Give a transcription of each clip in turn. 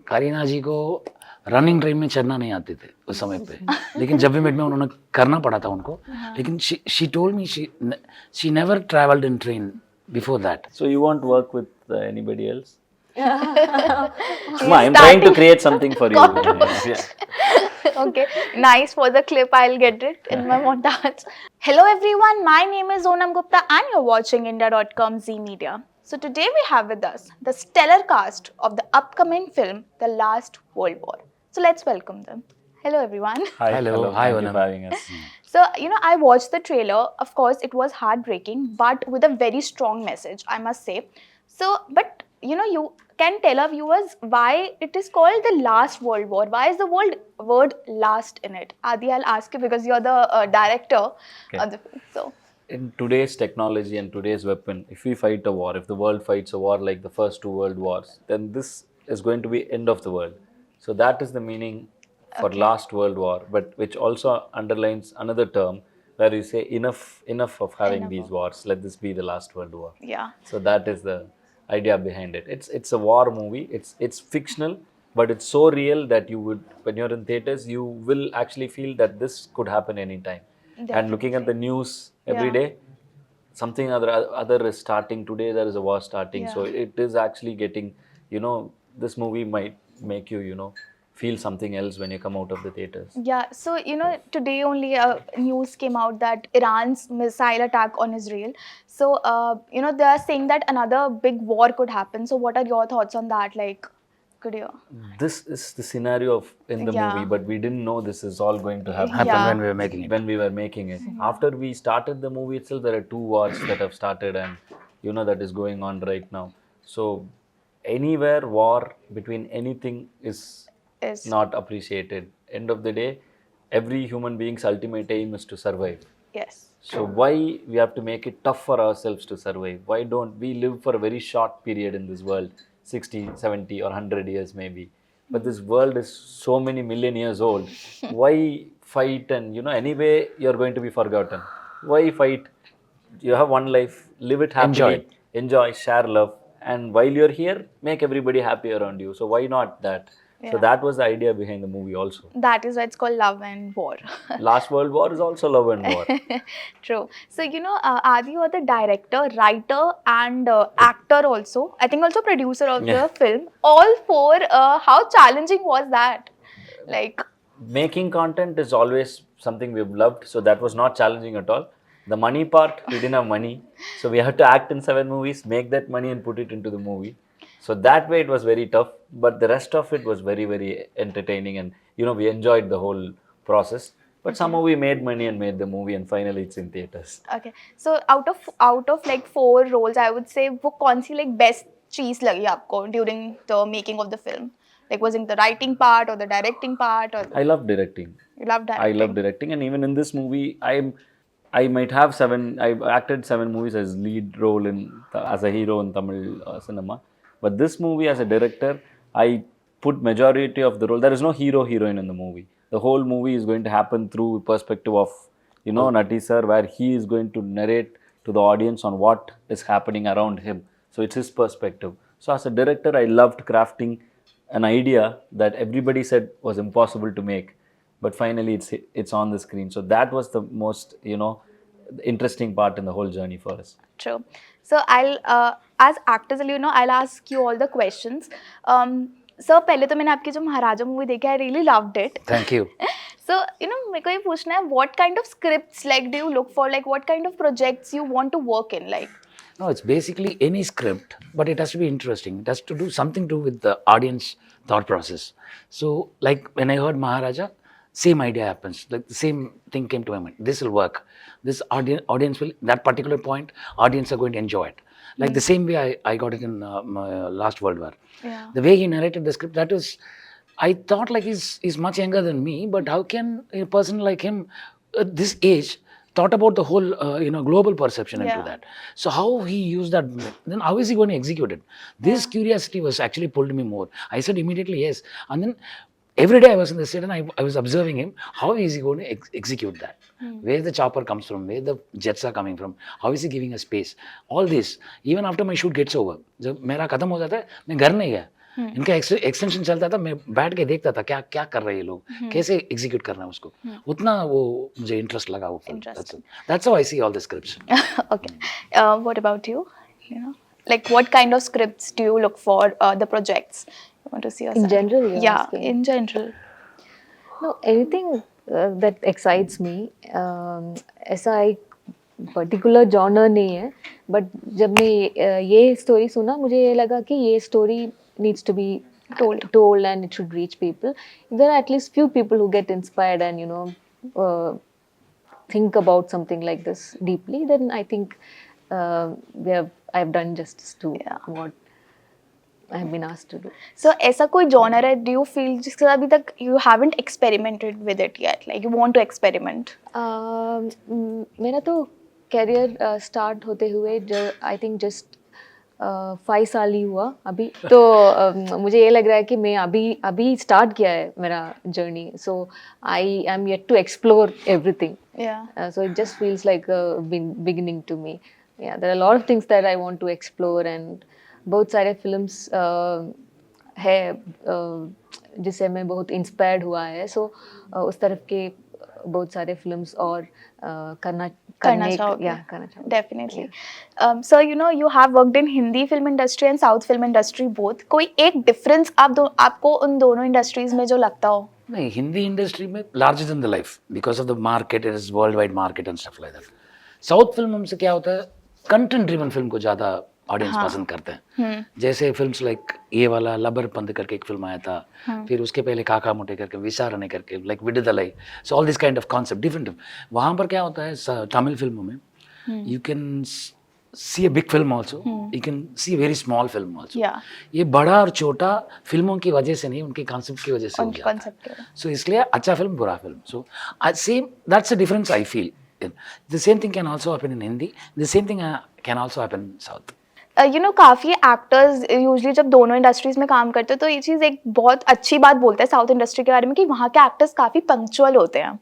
करीना जी को running train में चढ़ना नहीं आते थे उस समय पे, लेकिन जब भी मेट में उन्होंने करना पड़ा था उनको. लेकिन she told me she never traveled in train before that. So you won't work with anybody else? I'm trying to create something for you. Yeah. Okay, nice for the clip. I'll get it in my montage. Hello everyone, my name is Onam Gupta and you're watching India.com Z Media. So today we have with us the stellar cast of the upcoming film, The Last World War. So let's welcome them. Hello everyone. Hi, Hello. Hi, thank you Onam. for having us. So, I watched the trailer. Of course, it was heartbreaking, but with a very strong message, I must say. So, but you can tell our viewers why it is called the Last World War. Why is the word last in it? Adi, I'll ask you because you're the director of the film. So, In today's technology and today's weapon, if we fight a war, if the world fights a war like the first two world wars, then this is going to be end of the world. So that is the meaning for last world war, but which also underlines another term where you say enough of having these wars. Let this be the last world war. yeah. So that is the idea behind it. It's a war movie. It's fictional, but it's so real that you would, when you're in theaters, you will actually feel that this could happen anytime. And looking at the news every day, something other is starting today. There is a war starting. So it is actually getting, this movie might make you, feel something else when you come out of the theaters. Yeah, so today only news came out that Iran's missile attack on Israel. So they are saying that another big war could happen. So what are your thoughts on that? Like, could you? This is the scenario in the movie, but we didn't know this is all going to happen When we were making it. when we were making it. After we started the movie itself, there are two wars that have started, and that is going on right now. So anywhere war between anything is not appreciated. End of the day, every human being's ultimate aim is to survive. Yes. So why we have to make it tough for ourselves to survive? Why don't we live for a very short period in this world, 60, 70 or 100 years maybe? But this world is so many million years old. Why fight? And anyway you're going to be forgotten. Why fight? You have one life, live it happily, enjoy, share love, and while you're here, make everybody happy around you. So why not that? So that was the idea behind the movie also. That is why it's called Love and War. Last World War is also love and war. True. So, Adi, you are the director, writer, and actor also. I think also producer of the film. All four. How challenging was that? Like, Making content is always something we've loved, so that was not challenging at all. The money part, we didn't have money, so we had to act in 7 movies, make that money and put it into the movie. So that way it was very tough, but the rest of it was very, very entertaining, and we enjoyed the whole process. But somehow we made money and made the movie, and finally it's in theaters. okay. So out of like 4 roles, I would say, वो कौन सी like best चीज लगी आपको during the making of the film? Like, was it the writing part or the directing part? Or I love directing. you love directing? I love directing, and even in this movie, I might have 7. I've acted 7 movies as lead role as a hero in Tamil cinema. But this movie, as a director, I put majority of the role. There is no hero heroine in the movie. The whole movie is going to happen through perspective of Nati sir, where he is going to narrate to the audience on what is happening around him. So it's his perspective. So as a director, I loved crafting an idea that everybody said was impossible to make, but finally it's on the screen. So that was the most interesting part in the whole journey for us. True. So I'll as actors, I'll ask you all the questions. Sir, पहले तो मैंने आपकी जो महाराजा movie देखी, I really loved it. Thank you. So मेरे को ये पूछना है, what kind of scripts like do you look for? Like, what kind of projects you want to work in? Like, No, it's basically any script, but it has to be interesting. It has to do something to do with the audience thought process. So, like when I heard Maharaja, same idea happens. Like the same thing came to my mind. This will work. This audience will, that particular point, audience are going to enjoy it. Like the same way I got it in Last World War. yeah. The way he narrated the script, that was, I thought like he's much younger than me, but how can a person like him at this age thought about the whole global perception into that? So how he used that, then how is he going to execute it? This curiosity was actually pulled me more. I said immediately yes, and then every day I was in the set and I was observing him. How is he going to execute that? Where the chopper comes from, where the jets are coming from, how is he giving a space? All this, even after my shoot gets over, जब मेरा खत्म हो जाता है, मैं घर नहीं गया. इनका एक्सटेंशन चलता था, मैं बैठ के देखता था क्या क्या कर रहे हैं ये लोग, कैसे एग्जीक्यूट करना है उसको, उतना वो मुझे इंटरेस्ट लगा वो film. That's how I see all the scripts. Okay. What about you? You know, like what kind of scripts do you look for the projects you want to see yourself? In general, you're Yeah, asking? in general. No, anything that excites me. ऐसा एक particular genre नहीं है, but जब मैं ये story सुना मुझे ये लगा कि ये story needs to be told and it should reach people. If there are at least few people who get inspired and think about something like this deeply, then I think I've done justice to what I have been asked to do. So ऐसा कोई genre है do you feel जिसके साथ अभी तक you haven't experimented with it yet, like you want to experiment? मेरा तो career start होते हुए आई थिंक जस्ट 5 साल ही हुआ अभी, तो मुझे ये लग रहा है कि मैं अभी स्टार्ट किया है मेरा journey, so I am yet to explore everything, so it just feels like beginning to me. Yeah there are lot of things that I want to explore and बहुत सारे फिल्म्स है जिससे मैं बहुत इंस्पायर्ड हुआ है, सो उस तरफ के बहुत सारे फिल्म्स और करना चाहोगे. Definitely. So you have worked in Hindi film industry and South film industry both. कोई एक difference आपको उन दोनों industries में जो लगता हो? नहीं, हिंदी इंडस्ट्री में larger than the life because of the market, it is worldwide market and stuff like that. South film से क्या होता है, कंटेंट ड्रिवन फिल्म को ज्यादा ऑडियंस पसंद करते हैं. जैसे फिल्म्स लाइक ये वाला लबर पंद करके एक फिल्म आया था, फिर उसके पहले काका मोटे करके, विसारणे करके, like Viduthalai, so all this kind of concept different. वहाँ पर क्या होता है तमिल फिल्मों में, you can see a big film also, you can see a very small film also. ये बड़ा और छोटा फिल्मों की वजह से नहीं, उनके कॉन्सेप्ट की वजह से हो जाता है. सो इसलिए अच्छा फिल्म बुरा film, so same that's a difference I feel. The same thing can also happen in Hindi. The same thing can also happen in South. काफ़ी एक्टर्स यूजली जब दोनों इंडस्ट्रीज में काम करते हैं तो ये चीज़ एक बहुत अच्छी बात बोलते हैं साउथ इंडस्ट्री के बारे में कि वहाँ के एक्टर्स काफ़ी पंक्चुअल होते हैं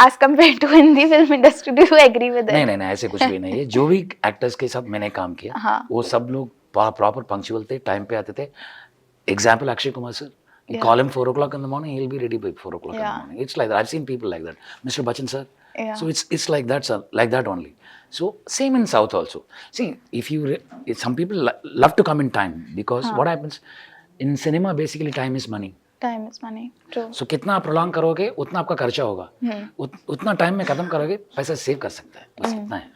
as compared to Hindi film industry. Do you agree with that? नहीं, ऐसे कुछ भी नहीं है. जो भी एक्टर्स के साथ मैंने काम किया वो सब लोग प्रॉपर पंक्चुअल थे, टाइम पे आते थे. Example Akshay Kumar sir, you call him 4 o'clock in the morning, he'll be ready by 4 o'clock in the morning. It's like that. I've seen people like that. Mr. Bachchan sir. So it's like that, sir, like that only. So same in South also. See, some people love to come in time because what happens in cinema, basically time is money. Time is money. True. So कितना prolong करोगे उतना आपका खर्चा होगा, उतना time में खत्म करोगे पैसा सेव कर सकता है, बस इतना है.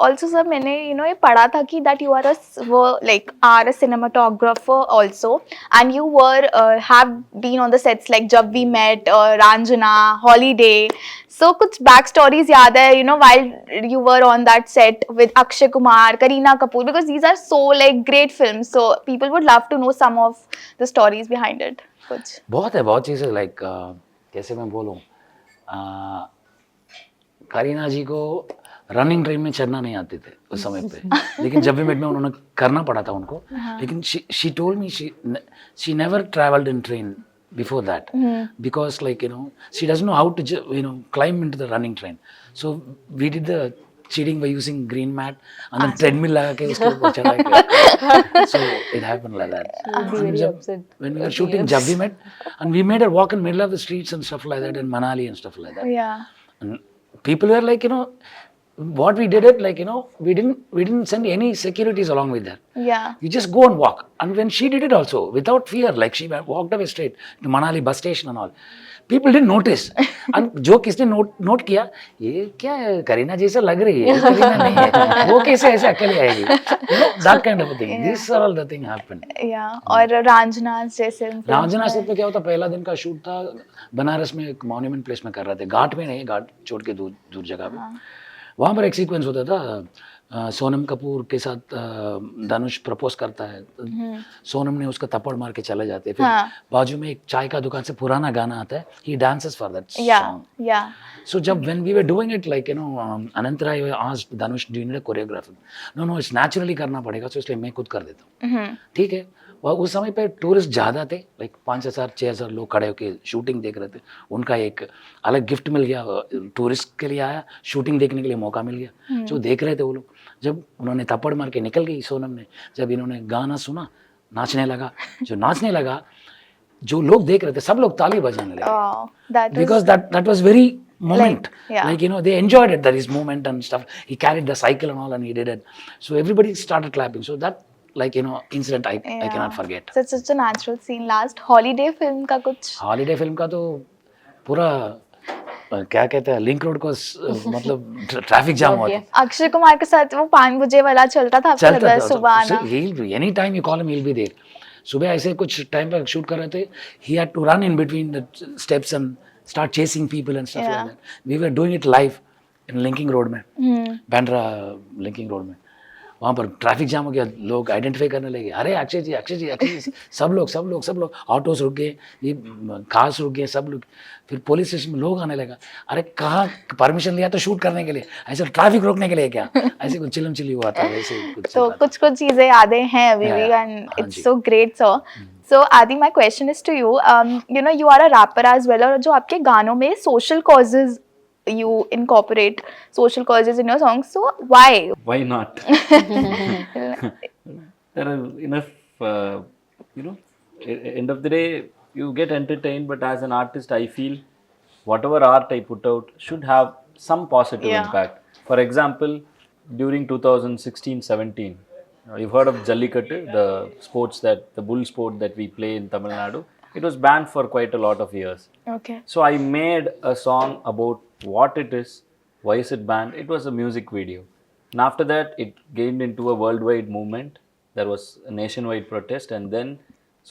Also sir, मैंने ये पढ़ा था कि that you are a cinematographer also, and you have been on the sets like Jab We Met, Ranjana, Holiday. So कुछ back stories याद है while you were on that set with Akshay Kumar, Kareena Kapoor, because these are so great films, so people would love to know some of the stories behind it. कुछ बहुत चीज़ें like कैसे मैं बोलूँ, करीना जी को running train में चढ़ना नहीं आते थे उस समय पे, लेकिन जब भी मेट में उन्होंने करना पड़ा था उनको. लेकिन she told me she never travelled in train before that because she doesn't know how to climb into the running train. So we did the cheating by using green mat and then treadmill लगा के उसके ऊपर चढ़ा के. So it happened like that. When we were shooting Jab We Met, and we made her walk in middle of the streets and stuff like that in Manali and stuff like that. Yeah. And people were like, what we did it we didn't send any securities along with that. Yeah. You just go and walk. And when she did it also without fear, like she walked away straight to Manali bus station and all, people didn't notice. And जो किसने note किया, ये क्या है, करीना जैसा लग रही है, करीना नहीं है, वो कैसे ऐसे अकेले आएगी, that kind of a thing. These are all the thing happened. Yeah. और रांझना जैसे रांझना से तो क्या होता, पहला दिन का शूट था बनारस में, एक मॉन्यूमेंट प्लेस में कर रहे थे, घाट में नहीं, घाट छोड़ के दूर जगह पे. वहाँ पर एक सीक्वेंस होता था, सोनम कपूर के साथ धनुष प्रपोज करता है, सोनम ने उसका थप्पड़ मार के चले जाते हैं, फिर बाजू में एक चाय का दुकान से पुराना गाना आता है, he dances for that song. So जब when we were doing it Anant Rai asked Dhanush, do you need a choreographer? No, it's naturally करना पड़ेगा, so इसलिए मैं खुद कर देता हूँ. ठीक है. वह उस समय पे टूरिस्ट ज़्यादा थे, लाइक 5,000-6,000 लोग खड़े होकर शूटिंग देख रहे थे. उनका एक अलग गिफ्ट मिल गया, टूरिस्ट के लिए आया, शूटिंग देखने के लिए मौका मिल गया, जो देख रहे थे वो लोग. जब उन्होंने थप्पड़ मार के निकल गई सोनम ने, जब इन्होंने गाना सुना, नाचने लगा. जो नाचने लगा, जो लोग देख रहे थे सब लोग ताली बजाने लगे. Oh, that is Because that was very moment. yeah. Like, you know, they enjoyed it, that his movement and stuff. He carried the cycle and all and he did it. So everybody started clapping. So that, like, you know, incident I cannot forget. Such a natural scene. Last holiday film का कुछ holiday film का तो पूरा क्या कहते हैं link road को मतलब ट्रैफिक जाम हुआ था. अक्षय कुमार के साथ वो 5 बजे वाला चलता था, आपको चलता पता है, था. सुबह आना. Any time you call him, he will be there. सुबह ऐसे कुछ टाइम पर शूट कर रहे थे. He had to run in between the steps and start chasing people and stuff like that. We were doing it live in linking road में, Bandra linking road में. वहाँ पर ट्रैफिक जाम हो गया. लोग आइडेंटिफाई करने लगे, अरे अक्षय जी, अक्षय जी, अक्षय जी. सब लोग ऑटोस रुक गए, ये कार्स रुक गए, सब लोग. फिर पुलिस स्टेशन में लोग आने लगा, अरे कहाँ परमिशन लिया तो शूट करने के लिए, ऐसे ट्रैफिक रोकने के लिए क्या? ऐसे कुछ चिलम चिली हुआ था. वैसे कुछ तो कुछ चीजें यादें हैं अभी भी, and it's so great sir. So Aadhi, my question is to you. You know, you are a rapper as well, और जो आपके गानों में social causes, you incorporate social causes in your songs, so why not? There are enough, you know, end of the day you get entertained, but as an artist I feel whatever art I put out should have some positive impact. For example, during 2016-17, you've heard of Jallikattu, the bull sport that we play in Tamil Nadu. It was banned for quite a lot of years. Okay. So I made a song about what it is, why is it banned. It was a music video. And after that, it gained into a worldwide movement. There was a nationwide protest, and then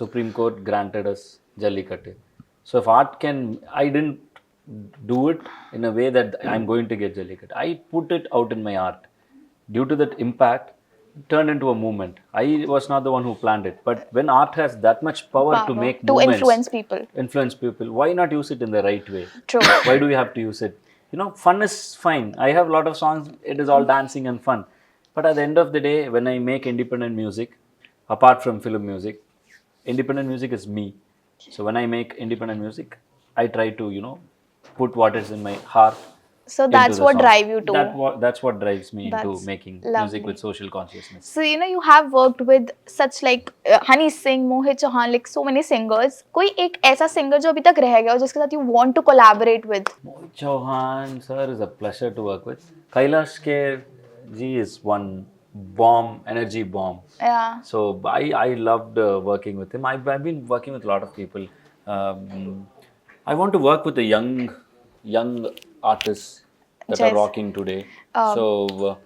Supreme Court granted us Jallikattu. So if art can, I didn't do it in a way that I'm going to get Jallikattu. I put it out in my art. Due to that impact, it turned into a movement. I was not the one who planned it. But when art has that much power to make to movements, influence people, why not use it in the right way? True. Why do we have to use it? You know, fun is fine. I have a lot of songs, it is all dancing and fun. But at the end of the day, when I make independent music, apart from film music, independent music is me. So when I make independent music, I try to, you know, put what is in my heart. So that's what drive you to. That's what drives me into making music with social consciousness. So you know, you have worked with such like Honey Singh, Mohit Chauhan, like so many singers. कोई एक ऐसा singer जो अभी तक रह गया हो जिसके साथ you want to collaborate with? Mohit Chauhan sir is a pleasure to work with. Kailash ji is one bomb, energy bomb. Yeah. So I loved working with him. I've been working with a lot of people. I want to work with the young artists that are rocking today. So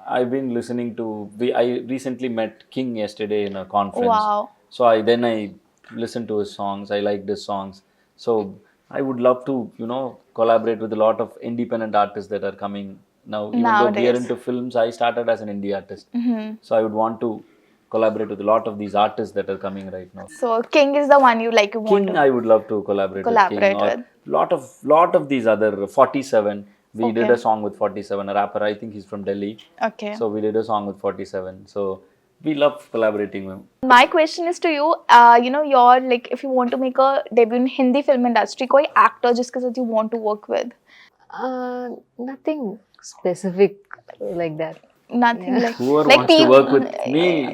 I've been listening to. I recently met King yesterday in a conference. Wow. So I listened to his songs. I liked his songs. So I would love to, you know, collaborate with a lot of independent artists that are coming now. Even though we are into films, I started as an indie artist. So I would want to collaborate with a lot of these artists that are coming right now. So King is the one you like. King, I would love to collaborate with King. Or lot of these other 47. We did a song with 47, a rapper. I think he's from Delhi. Okay. So we did a song with 47. So we love collaborating with him. My question is to you. You know, you're like, if you want to make a debut in Hindi film industry, कोई actor जिसके साथ you want to work with? Nothing specific like that. Nothing like. Whoever like wants to work with me,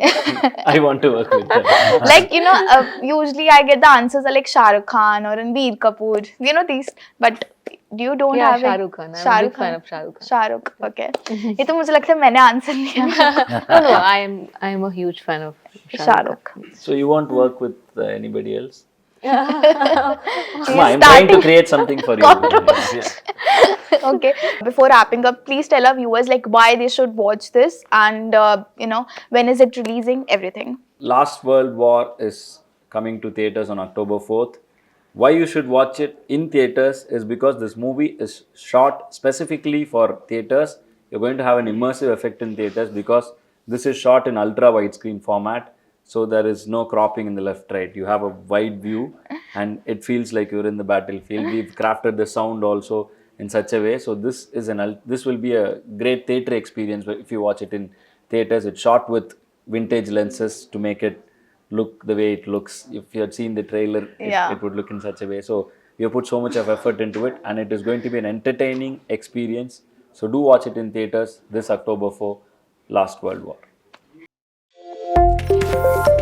I want to work with them. Like, you know, usually I get the answers are like Shah Rukh Khan or Ranbir Kapoor. You know these, but you don't have Shah Rukh Khan. I'm a big fan of Shah Rukh Khan. Shah Rukh, okay. ये तो मुझे लगता है मैंने answer दिया. No, I am a huge fan of Shah Rukh. So you won't work with anybody else? He's I'm trying to create something for you. Yeah. Okay. Before wrapping up, please tell our viewers like why they should watch this, and you know, when is it releasing, everything. Last World War is coming to theaters on October 4th. Why you should watch it in theaters is because this movie is shot specifically for theaters. You're going to have an immersive effect in theaters because this is shot in ultra widescreen format. So there is no cropping in the left, right. You have a wide view and it feels like you're in the battlefield. We've crafted the sound also in such a way. So this will be a great theatre experience if you watch it in theaters. It's shot with vintage lenses to make it look the way it looks. If you had seen the trailer, it would look in such a way. So we have put so much of effort into it, and it is going to be an entertaining experience. So do watch it in theaters this October 4, Last World War. Bye.